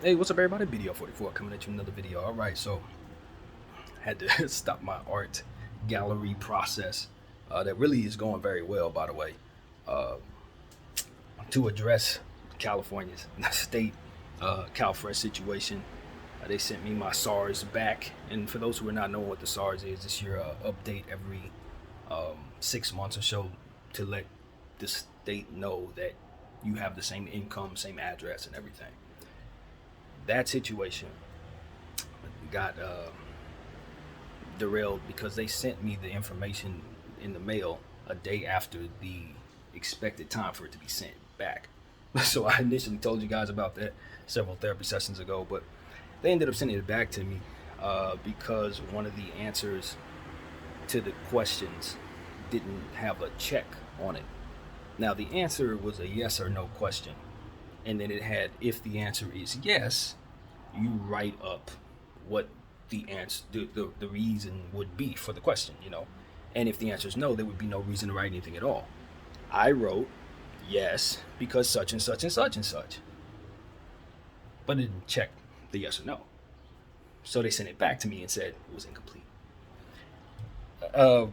Hey, what's up, everybody? BDF 44 coming at you with another video. All right, so had to stop my art gallery process that really is going very well, by the way, uh, to address California's state CalFresh situation. They sent me my SARS back, and for those who are not knowing what the SARS is, it's your update every 6 months or so to let the state know that you have the same income, same address, and everything. That situation got derailed because they sent me the information in the mail a day after the expected time for it to be sent back. So I initially told you guys about that several therapy sessions ago, but they ended up sending it back to me because one of the answers to the questions didn't have a check on it. Now, the answer was a yes or no question, and then it had, if the answer is yes, you write up what the answer, the reason would be for the question. And if the answer is no, there would be no reason to write anything at all. I wrote yes because such and such and such and such, but it didn't check the yes or no. So they sent it back to me and said it was incomplete.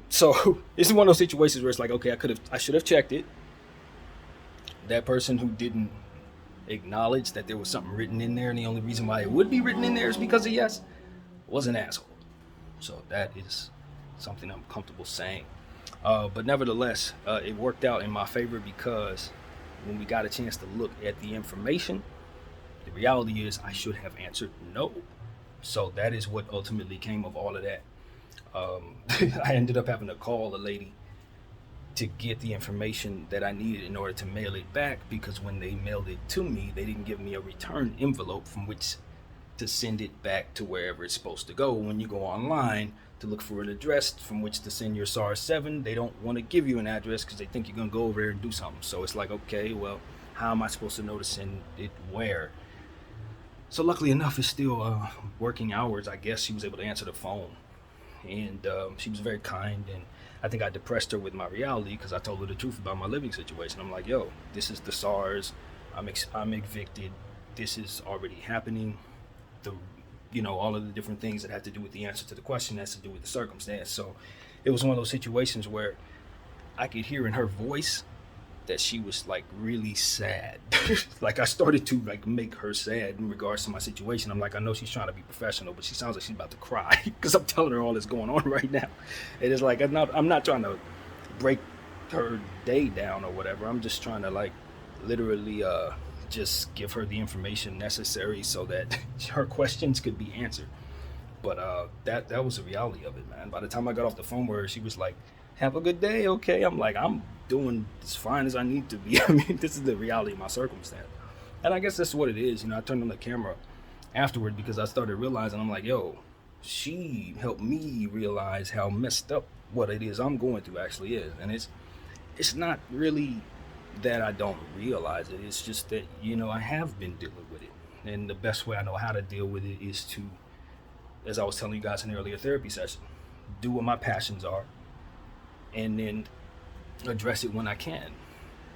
So this is one of those situations where it's like, okay, I should have checked it. That person who didn't acknowledge that there was something written in there, and the only reason why it would be written in there is because of yes, was an asshole. So that is something I'm comfortable saying. But nevertheless, it worked out in my favor because when we got a chance to look at the information, the reality is I should have answered no. So that is what ultimately came of all of that. I ended up having to call a lady to get the information that I needed in order to mail it back, because when they mailed it to me, they didn't give me a return envelope from which to send it back to wherever it's supposed to go. When you go online to look for an address from which to send your SARS 7, they don't want to give you an address because they think you're going to go over there and do something. So it's like, okay, well, how am I supposed to know to send it where? So luckily enough, it's still working hours. I guess she was able to answer the phone, and she was very kind, and I think I depressed her with my reality because I told her the truth about my living situation. I'm like, yo, this is the SARS. I'm evicted. This is already happening. All of the different things that have to do with the answer to the question has to do with the circumstance. So it was one of those situations where I could hear in her voice that she was like really sad. Like I started to like make her sad in regards to my situation. I'm like, I know she's trying to be professional, but she sounds like she's about to cry because I'm telling her all that's going on right now. It is like I'm not trying to break her day down or whatever. I'm just trying to like literally just give her the information necessary so that her questions could be answered. But that was the reality of it, man. By the time I got off the phone with her, she was like, "Have a good day, okay?" I'm like, "I'm doing as fine as I need to be." I mean, this is the reality of my circumstance, and I guess that's what it is. I turned on the camera afterward because I started realizing, I'm like, "Yo, she helped me realize how messed up what it is I'm going through actually is," and it's not really that I don't realize it. It's just that I have been dealing with it, and the best way I know how to deal with it is to, as I was telling you guys in the earlier therapy session, do what my passions are, and then address it when I can,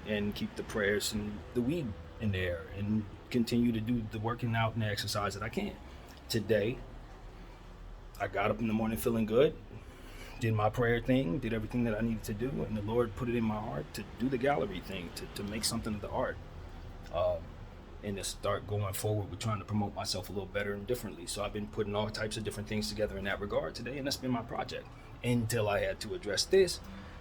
and keep the prayers and the weed in there, and continue to do the working out and the exercise that I can. Today, I got up in the morning feeling good, did my prayer thing, did everything that I needed to do, and the Lord put it in my heart to do the gallery thing, to make something of the art. Um, and to start going forward with trying to promote myself a little better and differently. So I've been putting all types of different things together in that regard today, and that's been my project until I had to address this,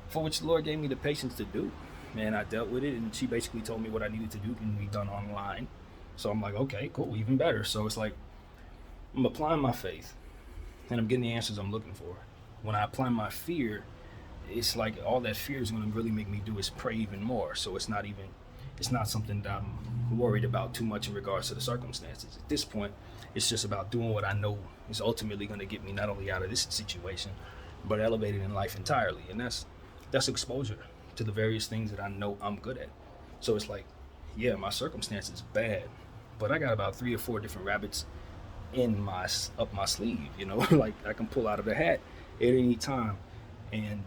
for which the Lord gave me the patience to do. And I dealt with it, and she basically told me what I needed to do can be done online. So I'm like, okay, cool, even better. So it's like I'm applying my faith, and I'm getting the answers I'm looking for. When I apply my fear, it's like all that fear is going to really make me do is pray even more. So it's not something that I'm worried about too much in regards to the circumstances. At this point, it's just about doing what I know is ultimately going to get me not only out of this situation, but elevated in life entirely. And that's exposure to the various things that I know I'm good at. So it's like, yeah, my circumstance is bad, but I got about 3 or 4 different rabbits in my up my sleeve. Like I can pull out of the hat at any time, and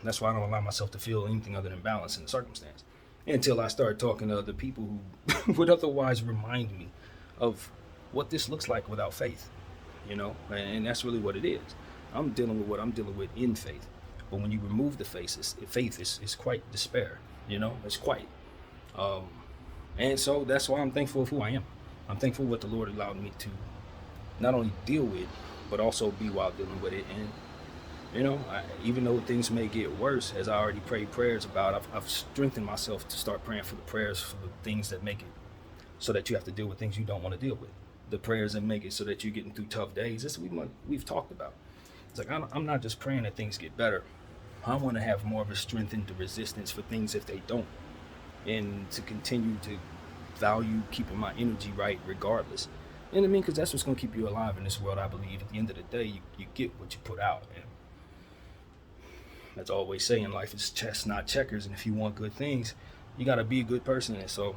that's why I don't allow myself to feel anything other than balance in the circumstance until I start talking to other people who would otherwise remind me of what this looks like without faith, you know, and that's really what it is. I'm dealing with what I'm dealing with in faith, but when you remove the faith is quite despair, you know, it's quite. Um, and so that's why I'm thankful for who I am. I'm thankful what the Lord allowed me to not only deal with, but also be while dealing with it. And you know, even though things may get worse, as I already prayed prayers about, I've strengthened myself to start praying for the prayers for the things that make it so that you have to deal with things you don't want to deal with. The prayers that make it so that you're getting through tough days. This we've talked about. It's like I'm not just praying that things get better. I want to have more of a strengthened resistance for things if they don't, and to continue to value keeping my energy right regardless. You know what I mean? Because that's what's going to keep you alive in this world, I believe. At the end of the day, you get what you put out. And that's always saying life is chess, not checkers. And if you want good things, you got to be a good person. And so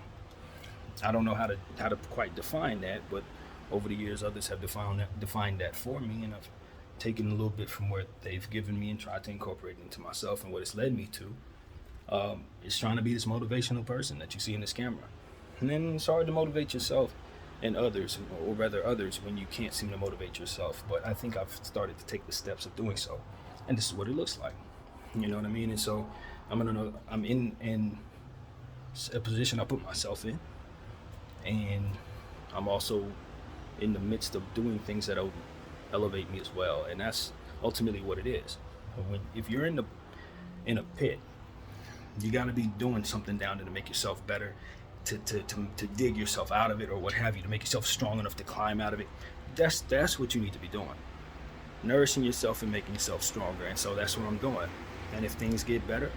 I don't know how to quite define that, but over the years, others have defined that for me, and I've taken a little bit from what they've given me and tried to incorporate it into myself. And what it's led me to is trying to be this motivational person that you see in this camera. And then it's hard to motivate yourself and others, or rather others, when you can't seem to motivate yourself. But I think I've started to take the steps of doing so, and this is what it looks like. You know what I mean? And so I'm in a position I put myself in, and I'm also in the midst of doing things that elevate me as well. And that's ultimately what it is. If you're in a pit, you got to be doing something down there to make yourself better, to dig yourself out of it, or what have you, to make yourself strong enough to climb out of it. That's what you need to be doing, nourishing yourself and making yourself stronger. And so that's what I'm doing. And if things get better,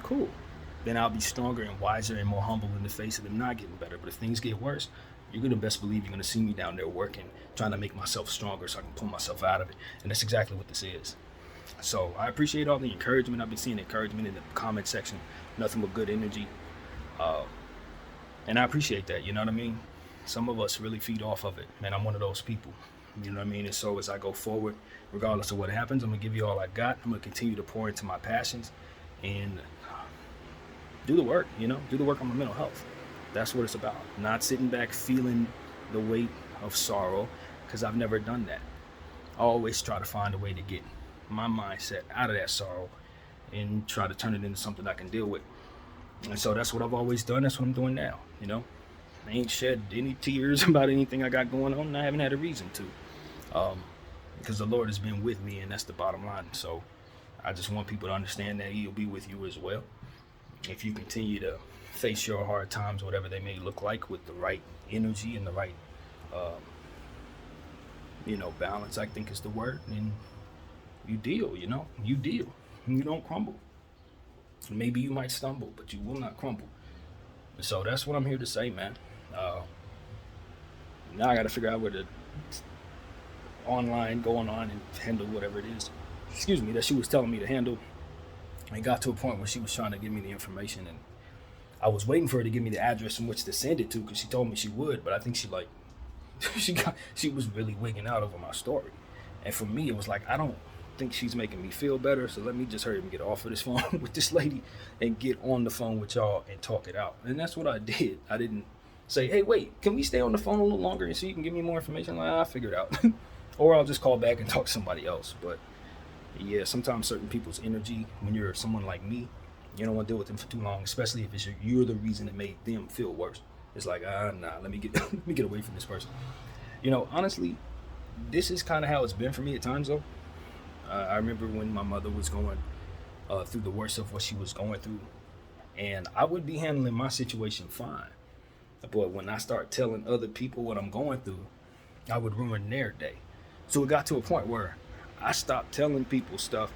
cool. Then I'll be stronger and wiser and more humble in the face of them not getting better. But if things get worse, you're going to best believe you're going to see me down there working, trying to make myself stronger so I can pull myself out of it. And that's exactly what this is. So I appreciate all the encouragement. I've been seeing encouragement in the comment section, nothing but good energy. And I appreciate that, you know what I mean? Some of us really feed off of it, and I'm one of those people. You know what I mean? And so as I go forward, regardless of what happens, I'm going to give you all I got. I'm going to continue to pour into my passions and do the work, you know, do the work on my mental health. That's what it's about. Not sitting back feeling the weight of sorrow, because I've never done that. I always try to find a way to get my mindset out of that sorrow and try to turn it into something I can deal with. And so that's what I've always done. That's what I'm doing now, you know. I ain't shed any tears about anything I got going on, and I haven't had a reason to. Because the Lord has been with me, and that's the bottom line. So I just want people to understand that He'll be with you as well. If you continue to face your hard times, whatever they may look like, with the right energy and the right, balance, I think is the word. And you deal, you deal. You don't crumble. Maybe you might stumble, but you will not crumble. And so that's what I'm here to say, man. Now I got to figure out where to go online and handle whatever it is, that she was telling me to handle. And got to a point where she was trying to give me the information, and I was waiting for her to give me the address in which to send it to, because she told me she would, but I think she was really wigging out over my story. And for me, it was like, I don't think she's making me feel better, so let me just hurry up and get off of this phone with this lady and get on the phone with y'all and talk it out. And that's what I did. I didn't say, hey, wait, can we stay on the phone a little longer and so you can give me more information? I'll figure it out. Or I'll just call back and talk to somebody else. But yeah, sometimes certain people's energy, when you're someone like me, you don't want to deal with them for too long, especially if you're the reason that made them feel worse. It's like, let me get away from this person. Honestly, this is kind of how it's been for me at times, though. I remember when my mother was going through the worst of what she was going through, and I would be handling my situation fine. But when I start telling other people what I'm going through, I would ruin their day. So it got to a point where I stopped telling people stuff,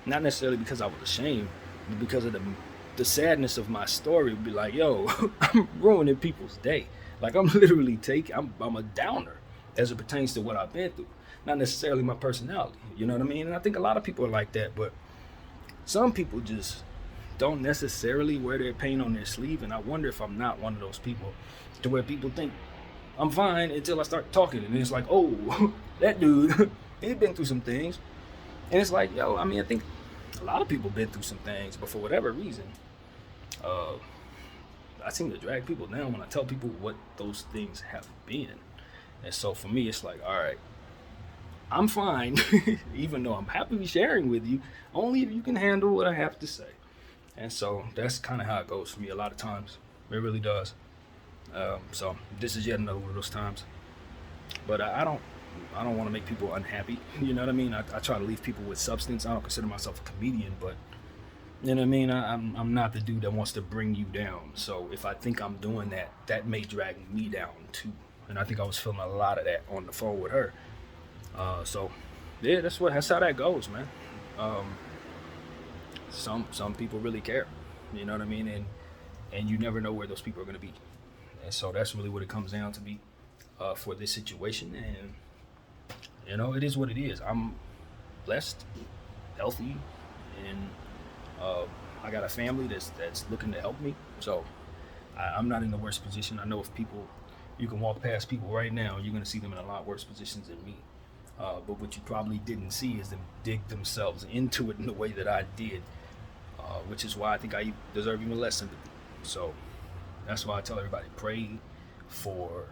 not necessarily because I was ashamed, but because of the sadness of my story. Would be like, yo, I'm ruining people's day. Like, I'm literally I'm a downer as it pertains to what I've been through. Not necessarily my personality, you know what I mean? And I think a lot of people are like that, but some people just don't necessarily wear their pain on their sleeve. And I wonder if I'm not one of those people to where people think I'm fine until I start talking. And it's like, oh, that dude, he's been through some things. And it's like, yo, I think a lot of people been through some things, but for whatever reason, I seem to drag people down when I tell people what those things have been. And so for me, it's like, all right, I'm fine, even though I'm happily sharing with you, only if you can handle what I have to say. And so that's kind of how it goes for me a lot of times. It really does. So this is yet another one of those times. But I don't want to make people unhappy. You know what I mean? I try to leave people with substance. I don't consider myself a comedian, but you know what I mean? I'm not the dude that wants to bring you down. So if I think I'm doing that, that may drag me down too. And I think I was feeling a lot of that on the phone with her. So yeah, that's how that goes, man. Um, some people really care. You know what I mean? And you never know where those people are gonna be. And so that's really what it comes down to be for this situation. And you know, it is what it is. I'm blessed, healthy, and I got a family that's looking to help me. So I'm not in the worst position. I know if people, you can walk past people right now, you're gonna see them in a lot worse positions than me. But what you probably didn't see is them dig themselves into it in the way that I did, which is why I think I deserve even less sympathy. So that's why I tell everybody, pray for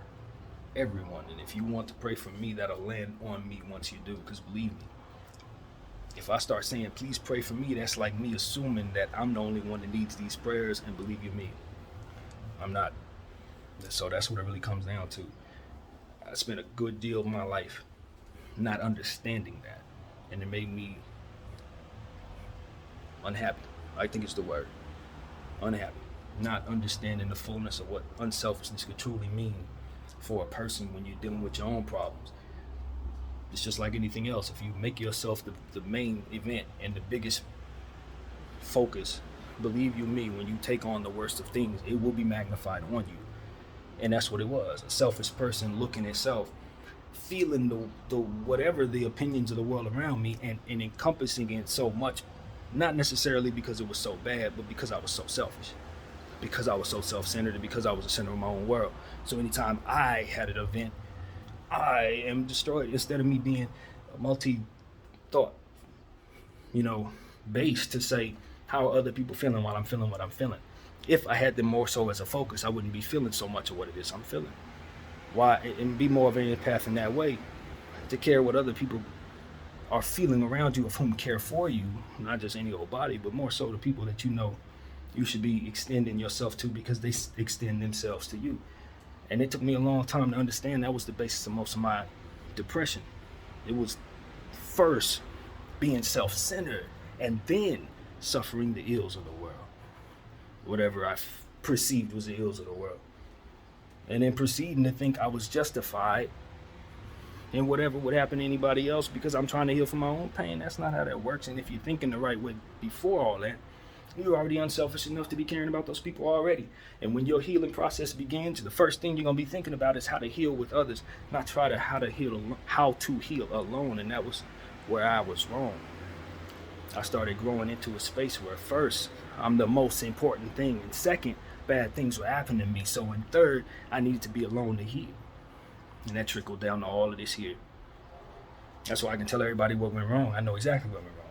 everyone. And if you want to pray for me, that'll land on me once you do. Because believe me, if I start saying, please pray for me, that's like me assuming that I'm the only one that needs these prayers. And believe you me, I'm not. So that's what it really comes down to. I spent a good deal of my life not understanding that. And it made me unhappy. I think it's the word. Unhappy. Not understanding the fullness of what unselfishness could truly mean for a person when you're dealing with your own problems. It's just like anything else. If you make yourself the main event and the biggest focus, believe you me, when you take on the worst of things, it will be magnified on you. And that's what it was. A selfish person looking at self, feeling the whatever the opinions of the world around me, and encompassing it so much, not necessarily because it was so bad, but because I was so selfish, because I was so self-centered, and because I was the center of my own world. So anytime I had an event, I am destroyed, instead of me being a multi-thought, based to say, how are other people feeling while I'm feeling what I'm feeling? If I had them more so as a focus, I wouldn't be feeling so much of what it is I'm feeling. Why? And be more of an empath in that way, to care what other people are feeling around you, of whom care for you, not just any old body, but more so the people that you know you should be extending yourself to, because they extend themselves to you. And it took me a long time to understand that was the basis of most of my depression. It was first being self-centered, and then suffering the ills of the world, whatever I perceived was the ills of the world, and then proceeding to think I was justified in whatever would happen to anybody else because I'm trying to heal from my own pain. That's not how that works. And if you're thinking the right way before all that, you're already unselfish enough to be caring about those people already. And when your healing process begins, the first thing you're going to be thinking about is how to heal with others, not how to heal alone. And that was where I was wrong. I started growing into a space where first, I'm the most important thing, and second, bad things were happening to me. So in third, I needed to be alone to heal. And that trickled down to all of this here. That's why I can tell everybody what went wrong. I know exactly what went wrong.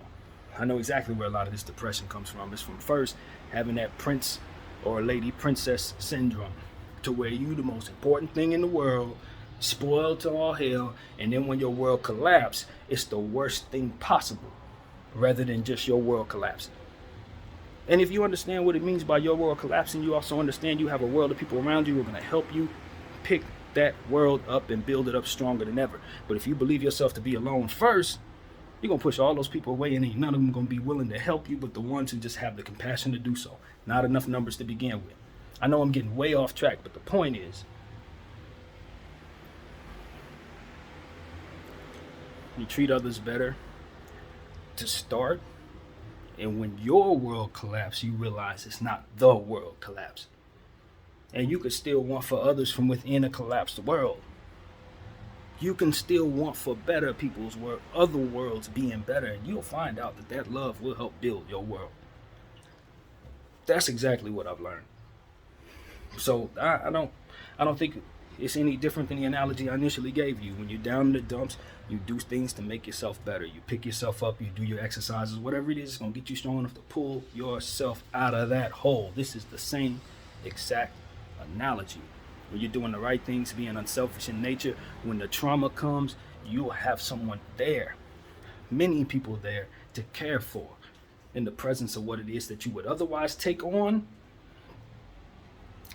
I know exactly where a lot of this depression comes from. It's from first having that prince or lady princess syndrome, to where you the most important thing in the world, spoiled to all hell, and then when your world collapses, it's the worst thing possible, rather than just your world collapsing. And if you understand what it means by your world collapsing, you also understand you have a world of people around you who are going to help you pick that world up and build it up stronger than ever. But if you believe yourself to be alone first, you're going to push all those people away, and ain't none of them going to be willing to help you but the ones who just have the compassion to do so. Not enough numbers to begin with. I know I'm getting way off track, but the point is, you treat others better to start, and when your world collapses, you realize it's not the world collapse. And you can still want for others from within a collapsed world. You can still want for better people's world, other worlds being better, and you'll find out that love will help build your world. That's exactly what I've learned. So I don't think it's any different than the analogy I initially gave you. When you're down in the dumps, you do things to make yourself better. You pick yourself up, you do your exercises, whatever it is, it's going to get you strong enough to pull yourself out of that hole. This is the same exact analogy. When you're doing the right things, being unselfish in nature, when the trauma comes, you'll have someone there, many people there to care for in the presence of what it is that you would otherwise take on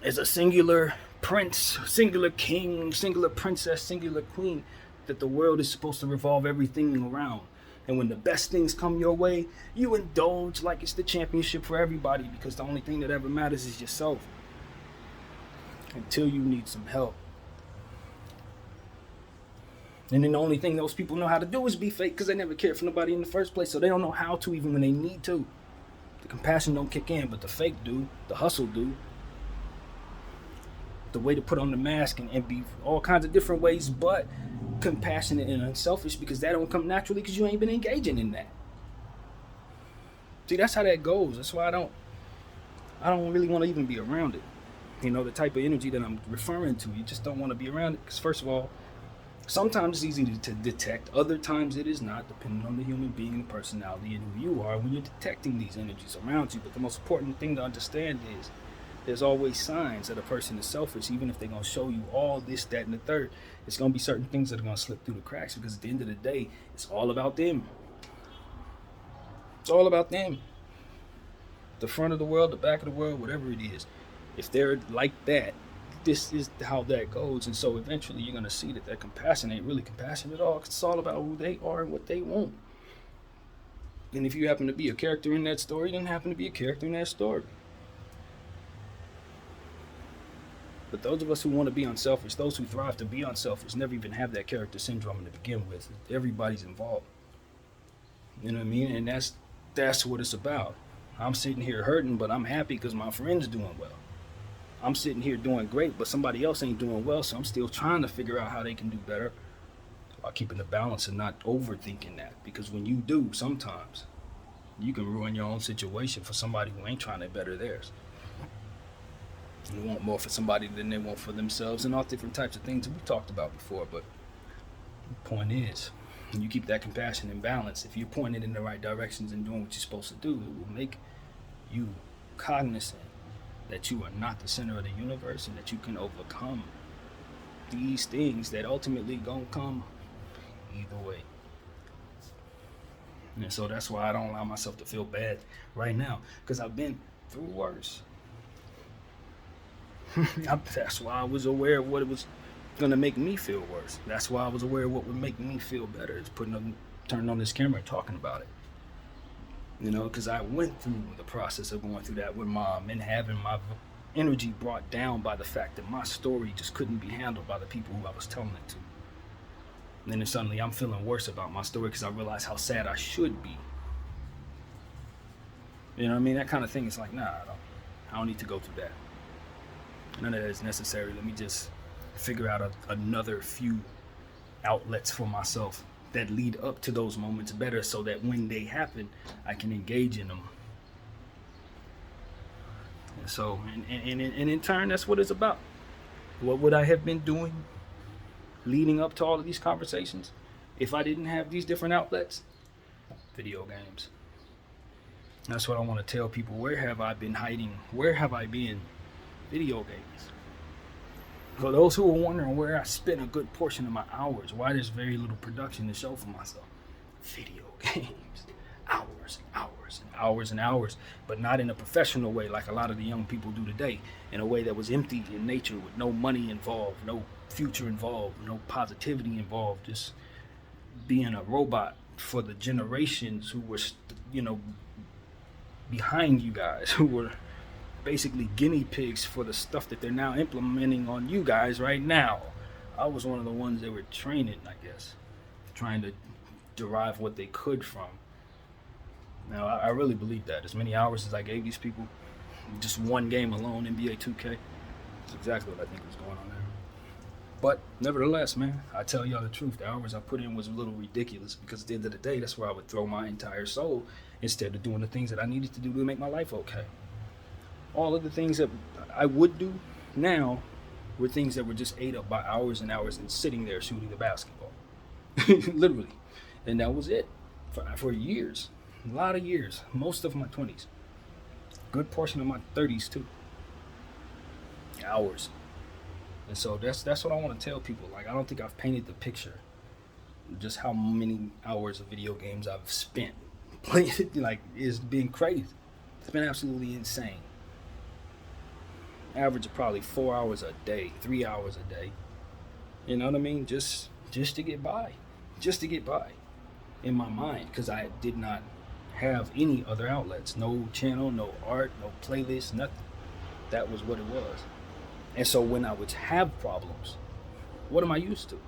as a singular prince, singular king, singular princess, singular queen that the world is supposed to revolve everything around. And when the best things come your way, you indulge like it's the championship for everybody, because the only thing that ever matters is yourself. Until you need some help. And then the only thing those people know how to do is be fake, because they never cared for nobody in the first place. So they don't know how to, even when they need to. The compassion don't kick in, but the fake do. The hustle do. The way to put on the mask and be all kinds of different ways, but compassionate and unselfish, because that don't come naturally because you ain't been engaging in that. See, that's how that goes. That's why I don't really want to even be around it. You know, the type of energy that I'm referring to, you just don't want to be around it, because first of all, sometimes it's easy to detect, other times it is not, depending on the human being, the personality, and who you are when you're detecting these energies around you. But the most important thing to understand is there's always signs that a person is selfish, even if they're going to show you all this, that, and the third. It's going to be certain things that are going to slip through the cracks, because at the end of the day, it's all about them. It's all about them. The front of the world, the back of the world, whatever it is. If they're like that, this is how that goes. And so eventually you're going to see that compassion ain't really compassion at all. It's all about who they are and what they want. And if you happen to be a character in that story, then happen to be a character in that story. But those of us who want to be unselfish, those who thrive to be unselfish, never even have that character syndrome to begin with. Everybody's involved. You know what I mean? And that's what it's about. I'm sitting here hurting, but I'm happy because my friend's doing well. I'm sitting here doing great, but somebody else ain't doing well, so I'm still trying to figure out how they can do better while keeping the balance and not overthinking that. Because when you do, sometimes you can ruin your own situation for somebody who ain't trying to better theirs. You want more for somebody than they want for themselves, and all different types of things that we talked about before. But the point is, when you keep that compassion and balance, if you're pointed in the right directions and doing what you're supposed to do, it will make you cognizant that you are not the center of the universe, and that you can overcome these things that ultimately gonna come either way. And so that's why I don't allow myself to feel bad right now, because I've been through worse. That's why I was aware of what it was gonna make me feel worse. That's why I was aware of what would make me feel better. It's turning on this camera and talking about it. You know, because I went through the process of going through that with Mom, and having my energy brought down by the fact that my story just couldn't be handled by the people who I was telling it to. And then suddenly I'm feeling worse about my story because I realize how sad I should be. You know what I mean? That kind of thing is like, nah, I don't need to go through that. None of that is necessary. Let me just figure out another few outlets for myself that lead up to those moments better, so that when they happen, I can engage in them. And so, and in turn, that's what it's about. What would I have been doing leading up to all of these conversations if I didn't have these different outlets? Video games. That's what I want to tell people. Where have I been hiding? Where have I been? Video games. For those who are wondering where I spend a good portion of my hours, why there's very little production to show for myself. Video games. Hours and hours and hours and hours, but not in a professional way like a lot of the young people do today, in a way that was empty in nature, with no money involved, no future involved, no positivity involved, just being a robot for the generations who were, behind you guys, who were basically guinea pigs for the stuff that they're now implementing on you guys right now. I was one of the ones they were training, I guess, trying to derive what they could from. Now, I really believe that. As many hours as I gave these people, just one game alone, NBA 2K, that's exactly what I think was going on there. But nevertheless, man, I tell y'all the truth. The hours I put in was a little ridiculous, because at the end of the day, that's where I would throw my entire soul instead of doing the things that I needed to do to make my life okay. All of the things that I would do now were things that were just ate up by hours and hours and sitting there shooting the basketball. Literally. And that was it for years. A lot of years. Most of my 20s. Good portion of my 30s too. Hours. And so that's what I want to tell people. Like, I don't think I've painted the picture just how many hours of video games I've spent playing it. Like, it's been crazy. It's been absolutely insane. Average of probably 4 hours a day, 3 hours a day. You know what I mean? Just to get by. Just to get by in my mind, because I did not have any other outlets. No channel, no art, no playlist, nothing. That was what it was. And so when I would have problems, what am I used to?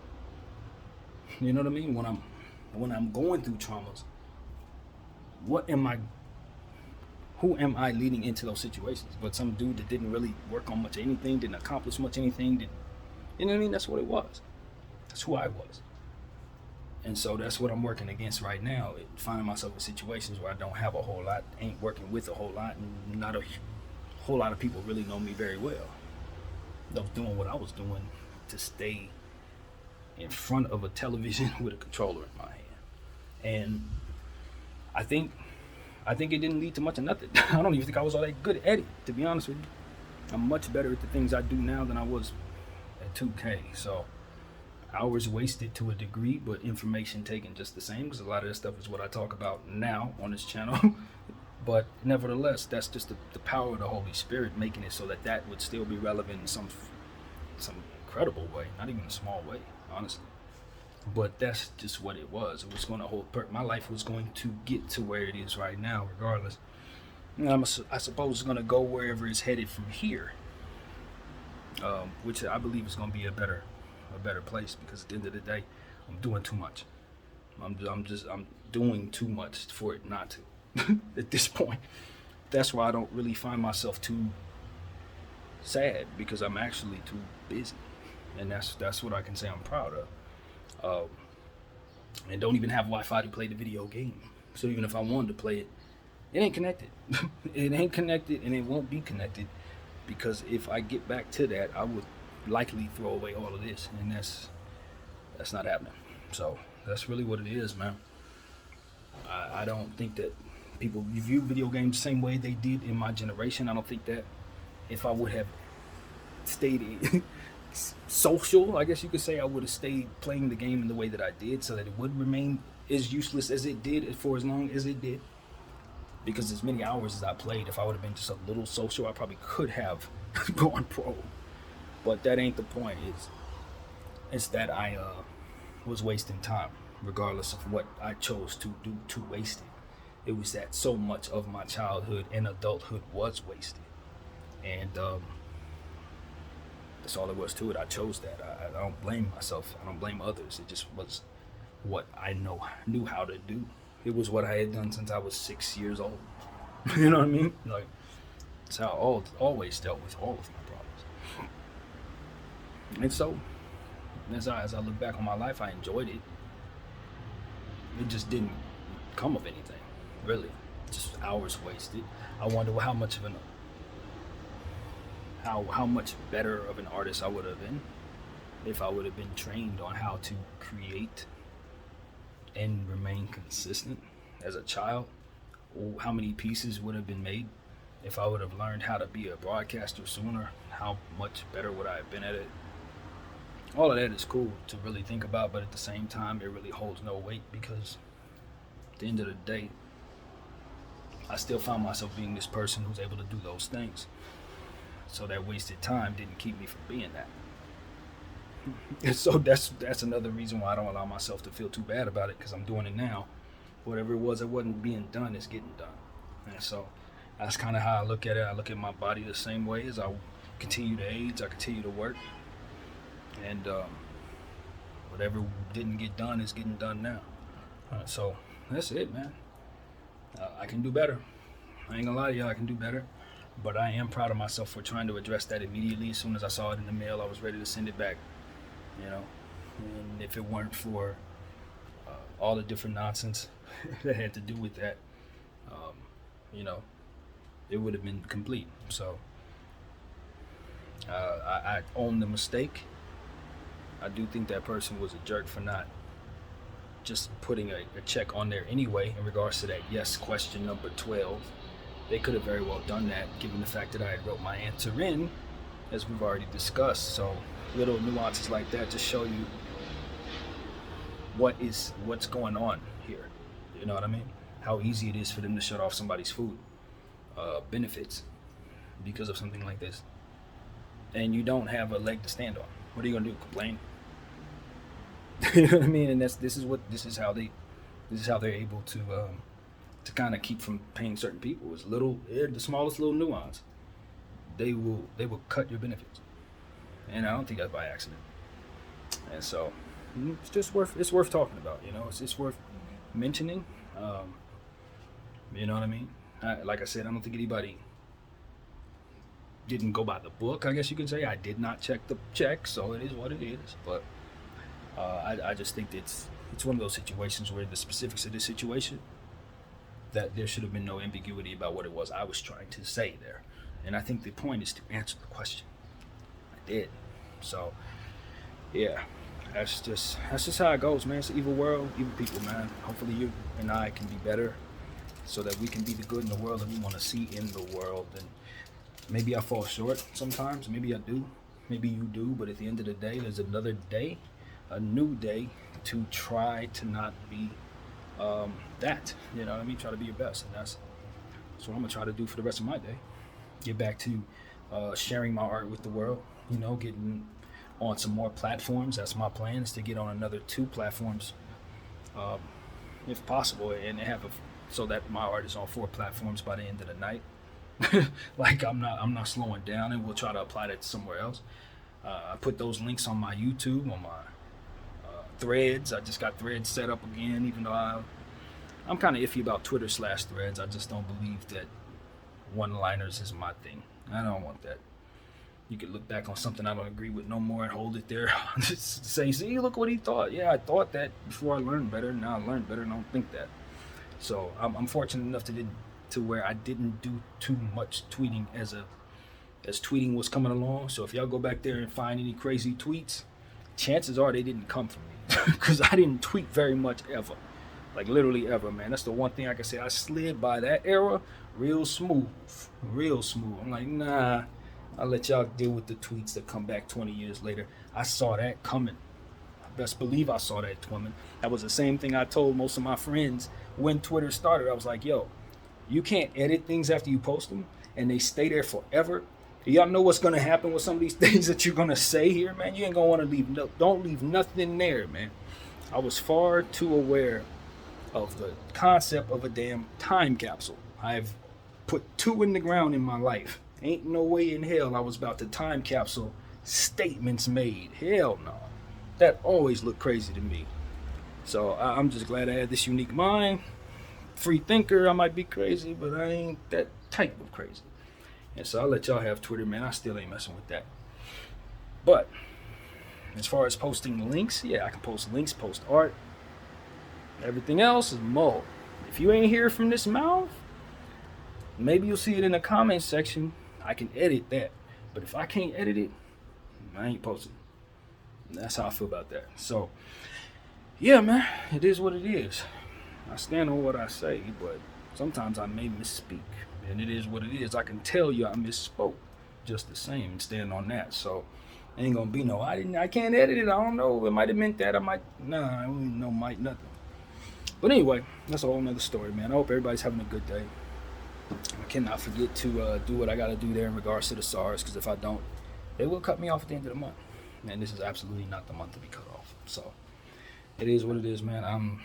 You know what I mean? When I'm going through traumas, who am I leading into those situations? But some dude that didn't really work on much of anything, didn't accomplish much anything, you know what I mean? That's what it was. That's who I was. And so that's what I'm working against right now. Finding myself in situations where I don't have a whole lot, ain't working with a whole lot, and not a whole lot of people really know me very well. I was doing what I was doing to stay in front of a television with a controller in my hand. And I think it didn't lead to much of nothing. I don't even think I was all that good at it, to be honest with you. I'm much better at the things I do now than I was at 2K. So hours wasted to a degree, but information taken just the same, because a lot of this stuff is what I talk about now on this channel. But nevertheless, that's just the power of the Holy Spirit making it so that would still be relevant in some incredible way, not even a small way, honestly. But that's just what it was. It was going to hold my life was going to get to where it is right now, regardless. And I suppose it's going to go wherever it's headed from here, which I believe is going to be a better place, because at the end of the day, I'm doing too much. I'm doing too much for it not to. At this point, that's why I don't really find myself too sad, because I'm actually too busy, and that's what I can say I'm proud of. And don't even have Wi-Fi to play the video game. So even if I wanted to play it, it ain't connected. It ain't connected, and it won't be connected, because if I get back to that, I would likely throw away all of this, and that's not happening. So that's really what it is, man. I don't think that people view video games the same way they did in my generation. I don't think that if I would have stayed social, I guess you could say, I would have stayed playing the game in the way that I did, so that it would remain as useless as it did for as long as it did. Because as many hours as I played, if I would have been just a little social, I probably could have gone pro. But that ain't the point. It's that I was wasting time, regardless of what I chose to do to waste it. It was that so much of my childhood and adulthood was wasted. And that's all there was to it. I chose that. I don't blame myself. I don't blame others. It just was what I knew how to do. It was what I had done since I was 6 years old. You know what I mean? Like, it's how I always dealt with all of my problems. And so, as I look back on my life, I enjoyed it. It just didn't come of anything, really. Just hours wasted. I wonder how much better of an artist I would have been if I would have been trained on how to create and remain consistent as a child. How many pieces would have been made if I would have learned how to be a broadcaster sooner? How much better would I have been at it? All of that is cool to really think about, but at the same time, it really holds no weight, because at the end of the day, I still found myself being this person who's able to do those things. So that wasted time didn't keep me from being that. And so that's another reason why I don't allow myself to feel too bad about it, because I'm doing it now. Whatever it was that wasn't being done is getting done. And so that's kind of how I look at it. I look at my body the same way. As I continue to age, I continue to work. And whatever didn't get done is getting done now. So that's it, man. I can do better. I ain't gonna lie to y'all, I can do better. But I am proud of myself for trying to address that immediately. As soon as I saw it in the mail, I was ready to send it back. You know, and if it weren't for all the different nonsense that had to do with that, you know, it would have been complete. So I own the mistake. I do think that person was a jerk for not just putting a check on there anyway in regards to that yes question number 12. They could have very well done that, given the fact that I had wrote my answer in, as we've already discussed. So little nuances like that just show you what's going on here. You know what I mean? How easy it is for them to shut off somebody's food benefits because of something like this, and you don't have a leg to stand on. What are you gonna do? Complain? You know what I mean? And this is how they're able to kind of keep from paying certain people. It's the smallest little nuance. They will cut your benefits, and I don't think that's by accident. And so it's worth talking about. You know, it's worth mentioning. You know what I mean? Like I said, I don't think anybody didn't go by the book, I guess you could say. I did not check the check, so it is what it is. But I just think it's one of those situations where the specifics of this situation, that there should have been no ambiguity about what it was I was trying to say there. And I think the point is to answer the question. I did. So, yeah, that's just how it goes, man. It's an evil world, evil people, man. Hopefully you and I can be better so that we can be the good in the world that we want to see in the world. And maybe I fall short sometimes. Maybe I do. Maybe you do. But at the end of the day, there's another day, a new day, to try to not be that. You know what I mean? Try to be your best. And that's what I'm going to try to do for the rest of my day. Get back to sharing my art with the world. You know, getting on some more platforms. That's my plan, is to get on another 2 platforms, if possible, and have so that my art is on 4 platforms by the end of the night. Like I'm not slowing down, and we'll try to apply that somewhere else. I put those links on my YouTube, on my Threads. I just got Threads set up again, even though I'm kind of iffy about Twitter/Threads. I just don't believe that one-liners is my thing. I don't want that. You could look back on something I don't agree with no more and hold it there. Just say, see, look what he thought. Yeah, I thought that before I learned better. Now I learned better and I don't think that. So I'm fortunate enough to where I didn't do too much tweeting as tweeting was coming along. So if y'all go back there and find any crazy tweets, chances are they didn't come from me, because I didn't tweet very much ever. Like literally ever, man. That's the one thing I can say. I slid by that era real smooth. I'm like, nah, I'll let y'all deal with the tweets that come back 20 years later. I saw that coming. Best believe I saw that coming. That was the same thing I told most of my friends when Twitter started. I was like, yo, you can't edit things after you post them and they stay there forever. Do y'all know what's going to happen with some of these things that you're going to say here, man? You ain't going to want to don't leave nothing there, man. I was far too aware of the concept of a damn time capsule. I've put 2 in the ground in my life. Ain't no way in hell I was about to time capsule statements made. Hell no. That always looked crazy to me. So I'm just glad I had this unique mind. Free thinker, I might be crazy, but I ain't that type of crazy. And so I'll let y'all have Twitter, man. I still ain't messing with that. But as far as posting links, yeah, I can post links, post art. Everything else is mold. If you ain't hear from this mouth, maybe you'll see it in the comment section. I can edit that. But if I can't edit it, I ain't posting. And that's how I feel about that. So, yeah, man, it is what it is. I stand on what I say, but sometimes I may misspeak. And it is what it is. I can tell you I misspoke just the same and stand on that. So, ain't gonna be no, I can't edit it. I don't know. It might have meant that. I don't know, might nothing. But anyway, that's a whole nother story, man. I hope everybody's having a good day. I cannot forget to do what I got to do there in regards to the SARS, because if I don't, they will cut me off at the end of the month. And this is absolutely not the month to be cut off. So it is what it is, man. I'm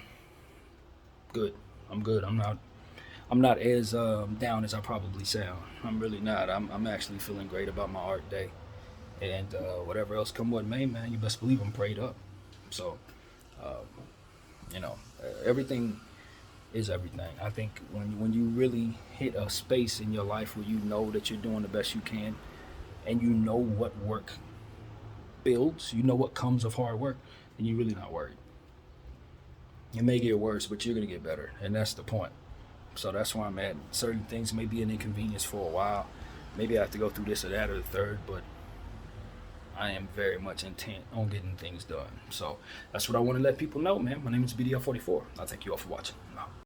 good. I'm not as down as I probably sound. I'm really not. I'm actually feeling great about my art day. And whatever else come what may, man, you best believe I'm prayed up. So, everything is everything. I think when you really hit a space in your life where you know that you're doing the best you can, and you know what work builds, you know what comes of hard work, then you're really not worried. It may get worse, but you're going to get better, and that's the point. So that's why I'm at. Certain things may be an inconvenience for a while. Maybe I have to go through this or that or the third, but I am very much intent on getting things done. So that's what I want to let people know, man. My name is BDF 44. I thank you all for watching.